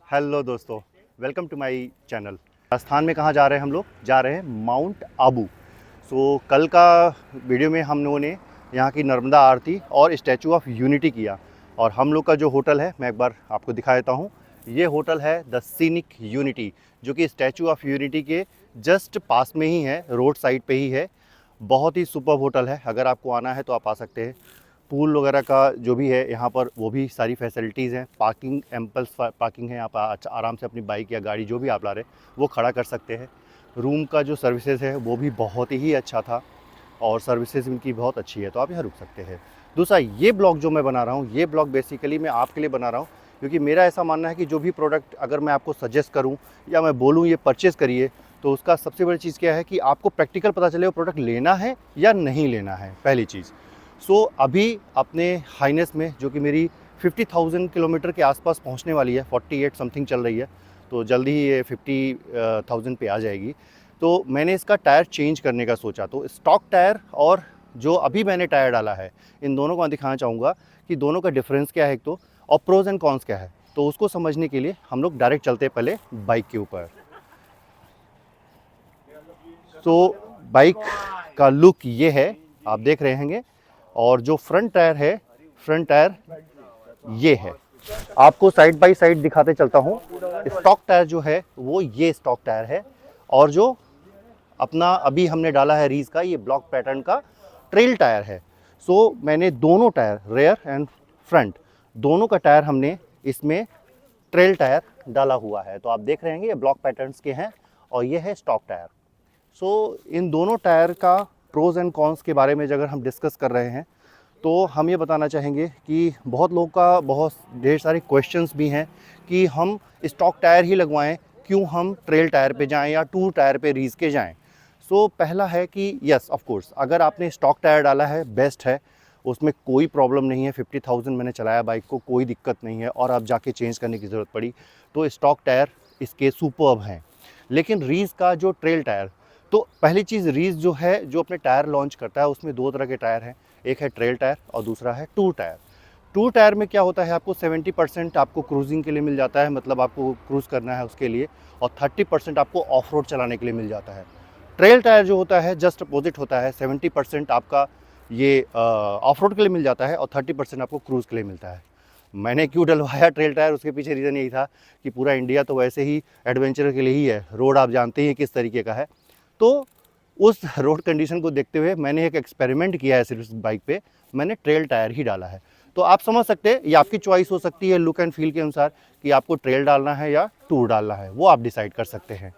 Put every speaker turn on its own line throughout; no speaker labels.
Hello दोस्तों, welcome to my channel. Rajasthan में कहाँ जा रहे हैं हम लोग? जा रहे हैं माउंट आबू। कल का वीडियो में हम लोगों ने यहाँ की नर्मदा आरती और स्टैचू ऑफ यूनिटी किया। और हम लोग का जो होटल है, मैं एक बार आपको दिखा देता हूँ। ये होटल है द सीनिक यूनिटी, जो कि स्टैचू ऑफ यूनिटी के जस्ट पास में ही है, रोड साइड पे ही है। बहुत ही सुपर होटल है। अगर आपको आना है तो आप आ सकते हैं। पूल वगैरह का जो भी है यहाँ पर, वो भी सारी फैसिलिटीज़ हैं। पार्किंग एम्पल्स पार्किंग है यहाँ पर। आराम से अपनी बाइक या गाड़ी जो भी आप ला रहे हैं वो खड़ा कर सकते हैं। रूम का जो सर्विसेज है वो भी बहुत ही अच्छा था और सर्विसेज इनकी बहुत अच्छी है, तो आप यहाँ रुक सकते हैं। दूसरा, ये ब्लॉग जो मैं बना रहा हूँ, ये ब्लॉग बेसिकली मैं आपके लिए बना रहा हूँ, क्योंकि मेरा ऐसा मानना है कि जो भी प्रोडक्ट अगर मैं आपको सजेस्ट करूँ या मैं बोलूँ ये परचेज़ करिए, तो उसका सबसे बड़ी चीज़ क्या है कि आपको प्रैक्टिकल पता चले वो प्रोडक्ट लेना है या नहीं लेना है, पहली चीज़। अभी अपने हाइनेस में, जो कि मेरी 50,000 किलोमीटर के आसपास पहुंचने वाली है, 48 समथिंग चल रही है, तो जल्दी ही ये 50,000 पे आ जाएगी। तो मैंने इसका टायर चेंज करने का सोचा। तो स्टॉक टायर और जो अभी मैंने टायर डाला है, इन दोनों को मैं दिखाना चाहूँगा कि दोनों का डिफरेंस क्या है एक तो, और प्रोज एंड कॉन्स क्या है। तो उसको समझने के लिए हम लोग डायरेक्ट चलते हैं पहले बाइक के ऊपर। बाइक का लुक ये है, आप देख रहे होंगे। और जो फ्रंट टायर है, फ्रंट टायर ये है। आपको साइड बाय साइड दिखाते चलता हूँ। स्टॉक टायर जो है वो ये स्टॉक टायर है, और जो अपना अभी हमने डाला है रीज का, ये ब्लॉक पैटर्न का ट्रेल टायर है। मैंने दोनों टायर, रेयर एंड फ्रंट, दोनों का टायर हमने इसमें ट्रेल टायर डाला हुआ है। तो आप देख रहे हैं ये ब्लॉक पैटर्न्स के हैं और ये है स्टॉक टायर। इन दोनों टायर का प्रोज एंड कॉन्स के बारे में अगर हम डिस्कस कर रहे हैं, तो हम ये बताना चाहेंगे कि बहुत लोगों का बहुत ढेर सारे क्वेश्चंस भी हैं कि हम स्टॉक टायर ही लगवाएं, क्यों हम ट्रेल टायर पे जाएं या टूर टायर पे रीस के जाएं। पहला है कि यस ऑफ कोर्स, अगर आपने स्टॉक टायर डाला है बेस्ट है, उसमें कोई प्रॉब्लम नहीं है। 50,000 मैंने चलाया बाइक को, कोई दिक्कत नहीं है। और आप जाके चेंज करने की ज़रूरत पड़ी तो स्टॉक टायर इसके सुपर्ब हैं। लेकिन रीस का जो ट्रेल टायर, तो पहली चीज़, रीस जो है, जो अपने टायर लॉन्च करता है, उसमें दो तरह के टायर हैं। एक है ट्रेल टायर और दूसरा है टूर टायर। टूर टायर में क्या होता है, आपको 70% आपको क्रूजिंग के लिए मिल जाता है, मतलब आपको क्रूज़ करना है उसके लिए, और 30% आपको ऑफ रोड चलाने के लिए मिल जाता है। ट्रेल टायर जो होता है जस्ट अपोजिट होता है। 70% आपका ये ऑफ रोड के लिए मिल जाता है और 30% आपको क्रूज़ के लिए मिलता है। मैंने क्यों डलवाया ट्रेल टायर, उसके पीछे रीज़न यही था कि पूरा इंडिया तो वैसे ही एडवेंचर के लिए ही है, रोड आप जानते हैं किस तरीके का है। तो उस रोड कंडीशन को देखते हुए मैंने एक एक्सपेरिमेंट किया है, सिर्फ इस बाइक पे मैंने ट्रेल टायर ही डाला है। तो आप समझ सकते हैं, ये आपकी चॉइस हो सकती है लुक एंड फील के अनुसार कि आपको ट्रेल डालना है या टूर डालना है, वो आप डिसाइड कर सकते हैं।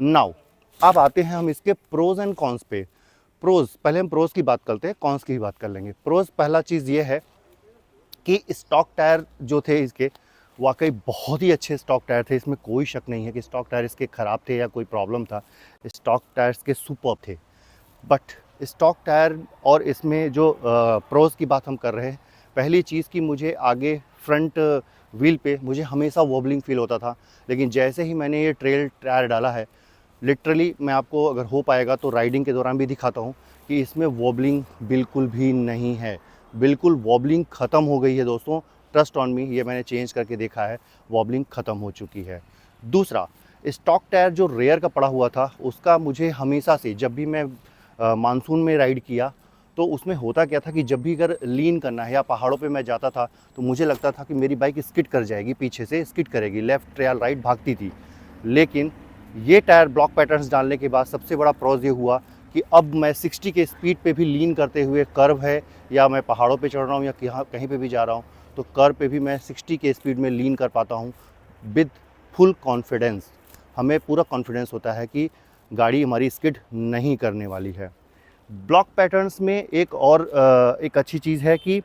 नाउ अब आते हैं हम इसके प्रोज एंड कॉन्स पे। प्रोज, पहले हम प्रोज की बात करते हैं, कॉन्स की भी बात कर लेंगे। प्रोज, पहला चीज़ ये है कि स्टॉक टायर जो थे इसके, वाकई बहुत ही अच्छे स्टॉक टायर थे। इसमें कोई शक नहीं है कि स्टॉक टायर इसके ख़राब थे या कोई प्रॉब्लम था। स्टॉक टायर्स के सुपर्ब थे। बट स्टॉक टायर और इसमें जो प्रोज की बात हम कर रहे हैं, पहली चीज़ कि मुझे आगे फ्रंट व्हील पे मुझे हमेशा वॉबलिंग फील होता था। लेकिन जैसे ही मैंने ये ट्रेल टायर डाला है, लिटरली मैं आपको अगर हो पाएगा तो राइडिंग के दौरान भी दिखाता हूँ कि इसमें वॉबलिंग बिल्कुल भी नहीं है। बिल्कुल वॉबलिंग ख़त्म हो गई है दोस्तों, ट्रस्ट ऑन मी, ये मैंने चेंज करके देखा है, वॉबलिंग ख़त्म हो चुकी है। दूसरा, स्टॉक टायर जो रेयर का पड़ा हुआ था, उसका मुझे हमेशा से, जब भी मैं मानसून में राइड किया, तो उसमें होता क्या था कि जब भी अगर लीन करना है या पहाड़ों पे मैं जाता था, तो मुझे लगता था कि मेरी बाइक स्किड कर जाएगी, पीछे से स्किड करेगी, लेफ़्ट या राइट भागती थी। लेकिन ये टायर ब्लॉक पैटर्न्स डालने के बाद सबसे बड़ा प्रोज ये हुआ कि अब मैं 60 के स्पीड पे भी लीन करते हुए, कर्व है या मैं पहाड़ों पे चढ़ रहा हूँ या कहीं पे भी जा रहा हूँ, तो कर्व पे भी मैं 60 के स्पीड में लीन कर पाता हूँ विद फुल कॉन्फिडेंस। हमें पूरा कॉन्फिडेंस होता है कि गाड़ी हमारी स्किड नहीं करने वाली है। ब्लॉक पैटर्न्स में एक अच्छी चीज़ है कि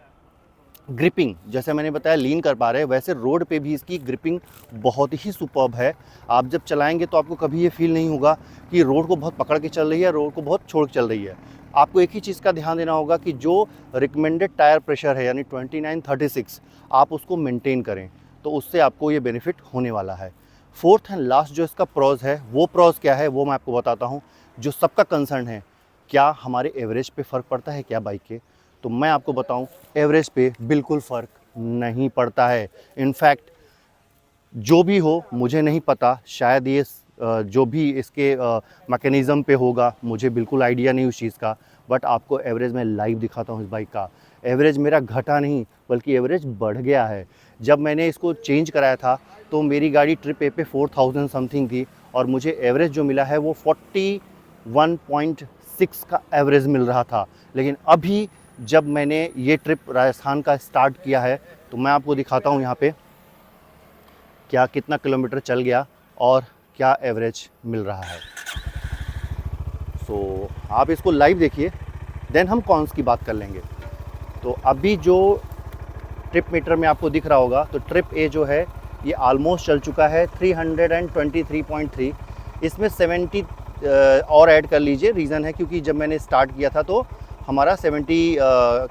ग्रिपिंग, जैसे मैंने बताया लीन कर पा रहे हैं, वैसे रोड पे भी इसकी ग्रिपिंग बहुत ही सुपर्ब है। आप जब चलाएंगे तो आपको कभी ये फील नहीं होगा कि रोड को बहुत पकड़ के चल रही है, रोड को बहुत छोड़ के चल रही है। आपको एक ही चीज़ का ध्यान देना होगा कि जो रिकमेंडेड टायर प्रेशर है, यानी 29-36, आप उसको मेंटेन करें, तो उससे आपको ये बेनिफिट होने वाला है। फोर्थ एंड लास्ट जो इसका प्रोज है, वो प्रोज क्या है वो मैं आपको बताता हूँ। जो सबका कंसर्न है, क्या हमारे एवरेज पे फ़र्क पड़ता है क्या बाइक के? तो मैं आपको बताऊं, एवरेज पे बिल्कुल फ़र्क नहीं पड़ता है। इनफैक्ट जो भी हो मुझे नहीं पता, शायद ये जो भी इसके मैकेनिज़्म पे होगा, मुझे बिल्कुल आइडिया नहीं उस चीज़ का। बट आपको एवरेज मैं लाइव दिखाता हूँ इस बाइक का। एवरेज मेरा घटा नहीं बल्कि एवरेज बढ़ गया है। जब मैंने इसको चेंज कराया था तो मेरी गाड़ी ट्रिप ए पे 4000 समथिंग थी और मुझे एवरेज जो मिला है वो 41.6 का एवरेज मिल रहा था। लेकिन अभी जब मैंने ये ट्रिप राजस्थान का स्टार्ट किया है तो मैं आपको दिखाता हूँ यहाँ पे क्या कितना किलोमीटर चल गया और क्या एवरेज मिल रहा है। सो आप इसको लाइव देखिए, देन हम कॉन्स की बात कर लेंगे। तो अभी जो ट्रिप मीटर में आपको दिख रहा होगा तो ट्रिप ए जो है ये ऑलमोस्ट चल चुका है 323.3। इसमें 70 और ऐड कर लीजिए। रीज़न है क्योंकि जब मैंने स्टार्ट किया था तो हमारा 70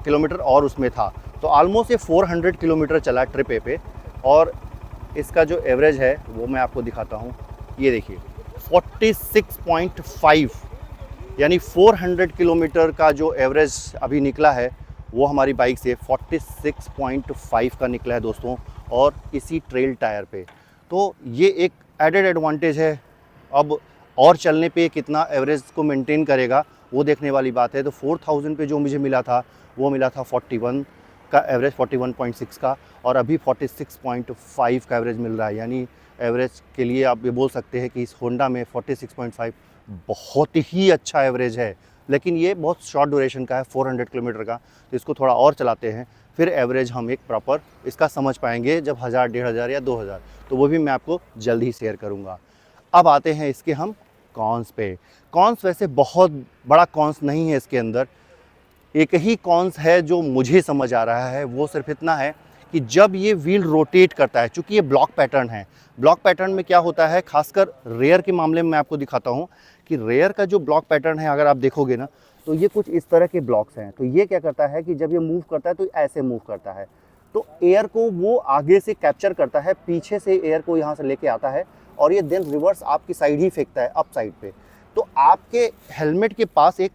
किलोमीटर और उसमें था, तो ऑलमोस्ट ये 400 किलोमीटर चला ट्रिप ए पे। और इसका जो एवरेज है वो मैं आपको दिखाता हूँ, ये देखिए 46.5, यानी 400 किलोमीटर का जो एवरेज अभी निकला है वो हमारी बाइक से 46.5 का निकला है दोस्तों, और इसी ट्रेल टायर पे। तो ये एक एडेड एडवांटेज है। अब और चलने पे कितना एवरेज को मेंटेन करेगा वो देखने वाली बात है। तो 4000 पे जो मुझे मिला था वो मिला था 41 का एवरेज, 41.6 का, और अभी 46.5 का एवरेज मिल रहा है। यानी एवरेज के लिए आप ये बोल सकते हैं कि इस होंडा में 46.5 बहुत ही अच्छा एवरेज है। लेकिन ये बहुत शॉर्ट ड्यूरेशन का है, 400 किलोमीटर का। तो इसको थोड़ा और चलाते हैं, फिर एवरेज हम एक प्रॉपर इसका समझ पाएंगे जब 1000, 1500 या 2000, तो वो भी मैं आपको जल्द ही शेयर करूँगा। अब आते हैं इसके हम कॉन्स पे। कॉन्स वैसे बहुत बड़ा कॉन्स नहीं है इसके अंदर, एक ही कॉन्स है जो मुझे समझ आ रहा है, वो सिर्फ इतना है कि जब ये व्हील रोटेट करता है, चूँकि ये ब्लॉक पैटर्न है, ब्लॉक पैटर्न में क्या होता है, खासकर रेयर के मामले में मैं आपको दिखाता हूँ कि रेयर का जो ब्लॉक पैटर्न है अगर आप देखोगे ना तो ये कुछ इस तरह के ब्लॉक्स हैं। तो ये क्या करता है कि जब ये मूव करता है तो ऐसे मूव करता है, तो एयर को वो आगे से कैप्चर करता है, पीछे से एयर को यहाँ से लेके आता है और ये देन रिवर्स आपकी साइड ही फेंकता है, अप साइड पे। तो आपके हेलमेट के पास एक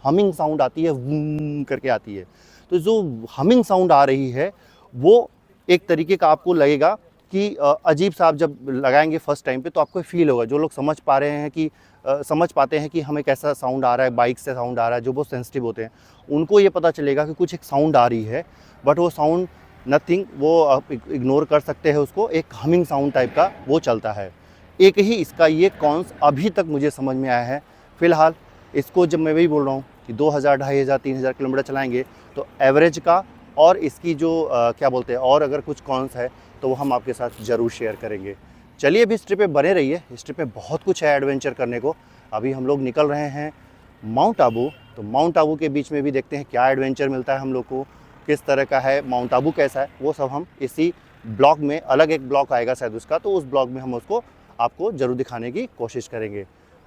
हमिंग साउंड आती है, वूम करके आती है। तो जो हमिंग साउंड आ रही है वो एक तरीके का आपको लगेगा कि अजीब सा, आप जब लगाएंगे फर्स्ट टाइम पे तो आपको फील होगा। जो लोग समझ पा रहे हैं कि समझ पाते हैं कि हमें कैसा साउंड आ रहा है, बाइक से साउंड आ रहा है, जो बहुत सेंसिटिव होते हैं उनको ये पता चलेगा कि कुछ एक साउंड आ रही है, बट वो साउंड नथिंग, वो आप इग्नोर कर सकते हैं उसको। एक हमिंग साउंड टाइप का वो चलता है। एक ही इसका ये कॉन्स अभी तक मुझे समझ में आया है। फ़िलहाल इसको जब मैं वही बोल रहा हूँ कि 2000, 2500, 3000 किलोमीटर चलाएंगे तो एवरेज का और इसकी जो क्या बोलते हैं, और अगर कुछ कॉन्स है तो वो हम आपके साथ ज़रूर शेयर करेंगे। चलिए अभी इस ट्रिप पे बने रहिए, इस ट्रिप में बहुत कुछ है एडवेंचर करने को। अभी हम लोग निकल रहे हैं माउंट आबू, तो माउंट आबू के बीच में भी देखते हैं क्या एडवेंचर मिलता है हम लोग को, किस तरह का है, माउंट आबू कैसा है, वो सब हम इसी ब्लॉग में, अलग एक ब्लॉग आएगा शायद उसका, तो उस ब्लॉग में हम उसको आपको ज़रूर दिखाने की कोशिश करेंगे।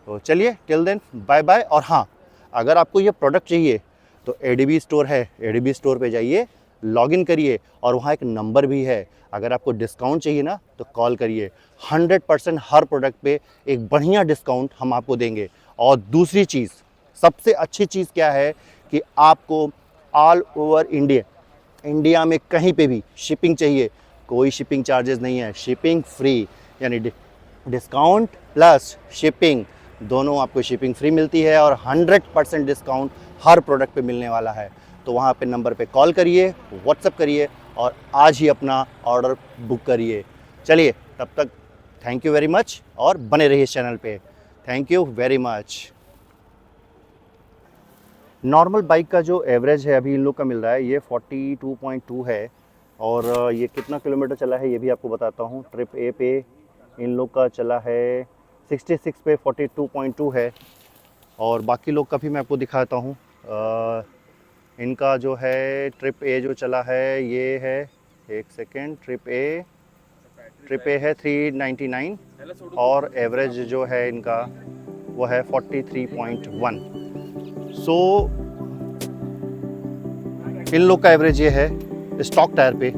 तो चलिए टिल देन बाय बाय। और हाँ, अगर आपको ये प्रोडक्ट चाहिए तो एडीबी स्टोर है, एडीबी स्टोर पे जाइए, लॉगिन करिए और वहाँ एक नंबर भी है। अगर आपको डिस्काउंट चाहिए ना तो कॉल करिए, 100% हर प्रोडक्ट पे एक बढ़िया डिस्काउंट हम आपको देंगे। और दूसरी चीज़, सबसे अच्छी चीज़ क्या है कि आपको ऑल ओवर इंडिया में कहीं पे भी शिपिंग चाहिए, कोई शिपिंग चार्जेस नहीं है, शिपिंग फ्री, यानी डिस्काउंट प्लस शिपिंग दोनों आपको शिपिंग फ्री मिलती है और 100% डिस्काउंट हर प्रोडक्ट पे मिलने वाला है। तो वहाँ पे नंबर पे कॉल करिए, व्हाट्सएप करिए और आज ही अपना ऑर्डर बुक करिए। चलिए तब तक थैंक यू वेरी मच और बने रहिए इस चैनल पे। Thank you very much. Normal bike का जो एवरेज है अभी इन लोग का मिल रहा है ये 42.2 है, और ये कितना किलोमीटर चला है ये भी आपको बताता हूँ। ट्रिप ए पे इन लोग का चला है 66 पे 42.2 है, और बाकी लोग का भी मैं आपको दिखाता हूँ। इनका जो है ट्रिप ए जो चला है ये है, एक सेकेंड, ट्रिप ए है 399 और एवरेज जो है इनका वो है 43.1। सो इन लोग का एवरेज ये है स्टॉक टायर पे